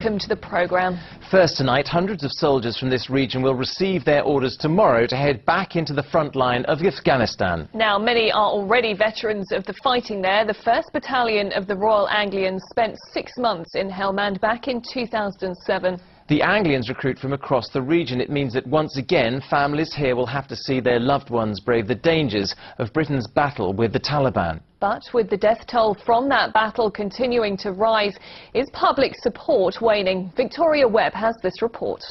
Welcome to the programme. First tonight, hundreds of soldiers from this region will receive their orders tomorrow to head back into the front line of Afghanistan. Now, many are already veterans of the fighting there. The 1st Battalion of the Royal Anglians spent 6 months in Helmand back in 2007. The Anglians recruit from across the region. It means that once again, families here will have to see their loved ones brave the dangers of Britain's battle with the Taliban. But with the death toll from that battle continuing to rise, is public support waning? Victoria Webb has this report.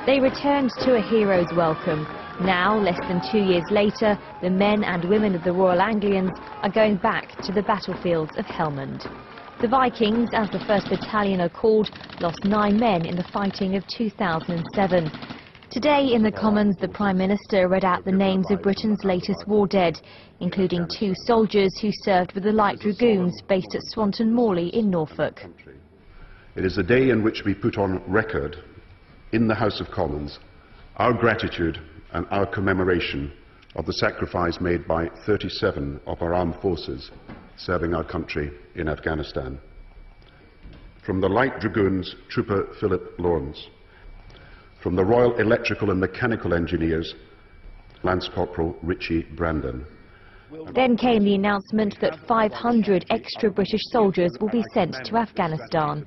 They returned to a hero's welcome. Now, less than 2 years later, the men and women of the Royal Anglians are going back to the battlefields of Helmand. The Vikings, as the 1st Battalion are called, lost 9 men in the fighting of 2007. Today in the Commons, the Prime Minister read out the names of Britain's latest war dead, including 2 soldiers who served with the Light Dragoons based at Swanton Morley in Norfolk. It is a day in which we put on record in the House of Commons our gratitude and our commemoration of the sacrifice made by 37 of our armed forces serving our country in Afghanistan. From the Light Dragoons, Trooper Philip Lawrence. From the Royal Electrical and Mechanical Engineers, Lance Corporal Richie Brandon. Then came the announcement that 500 extra British soldiers will be sent to Afghanistan.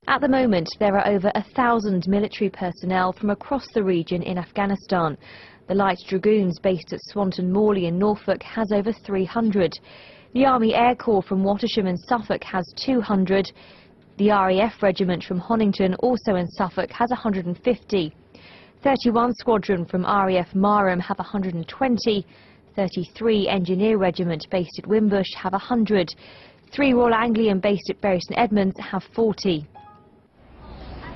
At the moment, there are over 1,000 military personnel from across the region in Afghanistan. The Light Dragoons based at Swanton Morley in Norfolk has over 300. The Army Air Corps from Watersham and Suffolk has 200. The RAF Regiment from Honington, also in Suffolk, has 150. 31 Squadron from RAF Marham have 120. 33 Engineer Regiment based at Wimbush have 100. 3 Royal Anglian based at Bury St Edmunds have 40.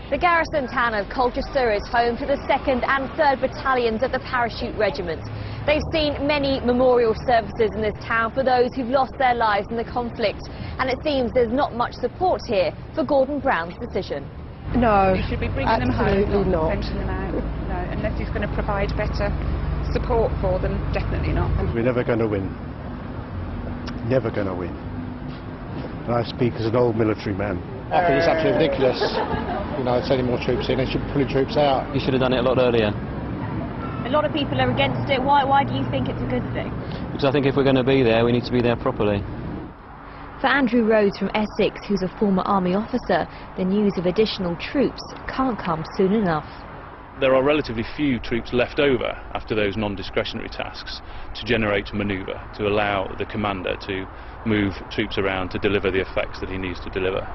The garrison town of Colchester is home to the 2nd and 3rd Battalions of the Parachute Regiment. They've seen many memorial services in this town for those who've lost their lives in the conflict, and it seems there's not much support here for Gordon Brown's decision. No, we should be bringing them home, absolutely not. sending them out. No, unless he's going to provide better support for them, definitely not. We're never going to win. Never going to win. And I speak as an old military man. I think it's absolutely ridiculous. You know, sending more troops in. They should be pulling troops out. You should have done it a lot earlier. A lot of people are against it. Why do you think it's a good thing? Because I think if we're going to be there, we need to be there properly. For Andrew Rhodes from Essex, who's a former Army officer, the news of additional troops can't come soon enough. There are relatively few troops left over after those non-discretionary tasks to generate manoeuvre, to allow the commander to move troops around to deliver the effects that he needs to deliver.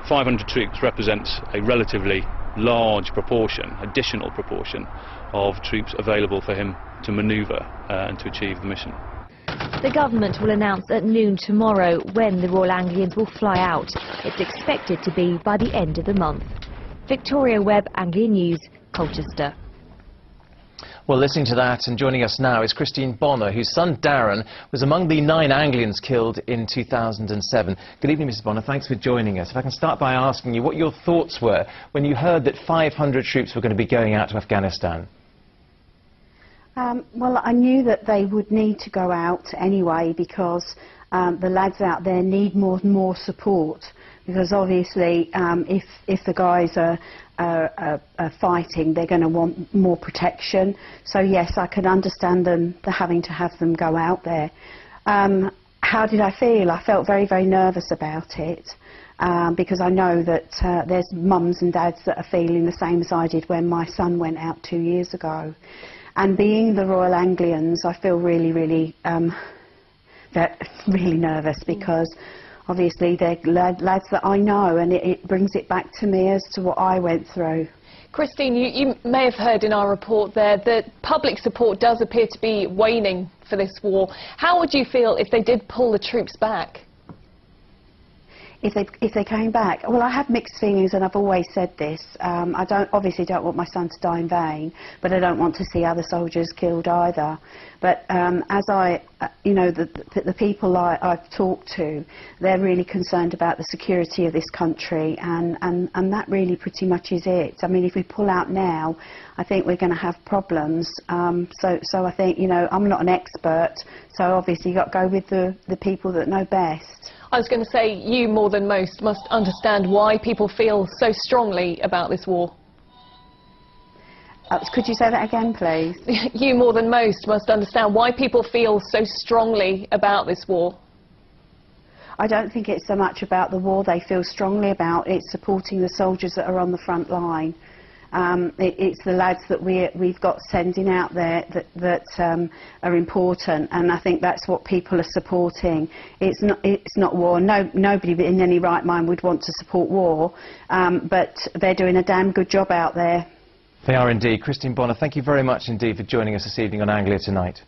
500 troops represents a relatively large proportion, additional proportion, of troops available for him to manoeuvre and to achieve the mission. The government will announce at noon tomorrow when the Royal Anglians will fly out. It's expected to be by the end of the month. Victoria Webb, Anglian News, Colchester. Well, listening to that and joining us now is Christine Bonner, whose son Darren was among the 9 Anglians killed in 2007. Good evening, Mrs. Bonner. Thanks for joining us. If I can start by asking you what your thoughts were when you heard that 500 troops were going to be going out to Afghanistan. Well, I knew that they would need to go out anyway because the lads out there need more support. Because obviously, if the guys are fighting, they're going to want more protection. So yes, I can understand them having to have them go out there. How did I feel? I felt very, very nervous about it because I know that there's mums and dads that are feeling the same as I did when my son went out 2 years ago. And being the Royal Anglians, I feel really, really, really nervous because obviously they're lads that I know, and it brings it back to me as to what I went through. Christine, you may have heard in our report there that public support does appear to be waning for this war. How would you feel if they did pull the troops back? If they came back, well, I have mixed feelings, and I've always said this. I obviously don't want my son to die in vain, but I don't want to see other soldiers killed either. But as the people I've talked to, they're really concerned about the security of this country, and that really pretty much is it. I mean, if we pull out now, I think we're going to have problems. So I think, I'm not an expert, so obviously you've got to go with the people that know best. I was going to say, you more than most must understand why people feel so strongly about this war. Could you say that again, please? You more than most must understand why people feel so strongly about this war. I don't think it's so much about the war they feel strongly about, it's supporting the soldiers that are on the front line. It's the lads that we've got sending out there that are important, and I think that's what people are supporting. It's not war. Nobody in any right mind would want to support war, but they're doing a damn good job out there. They are indeed. Christine Bonner, thank you very much indeed for joining us this evening on Anglia Tonight.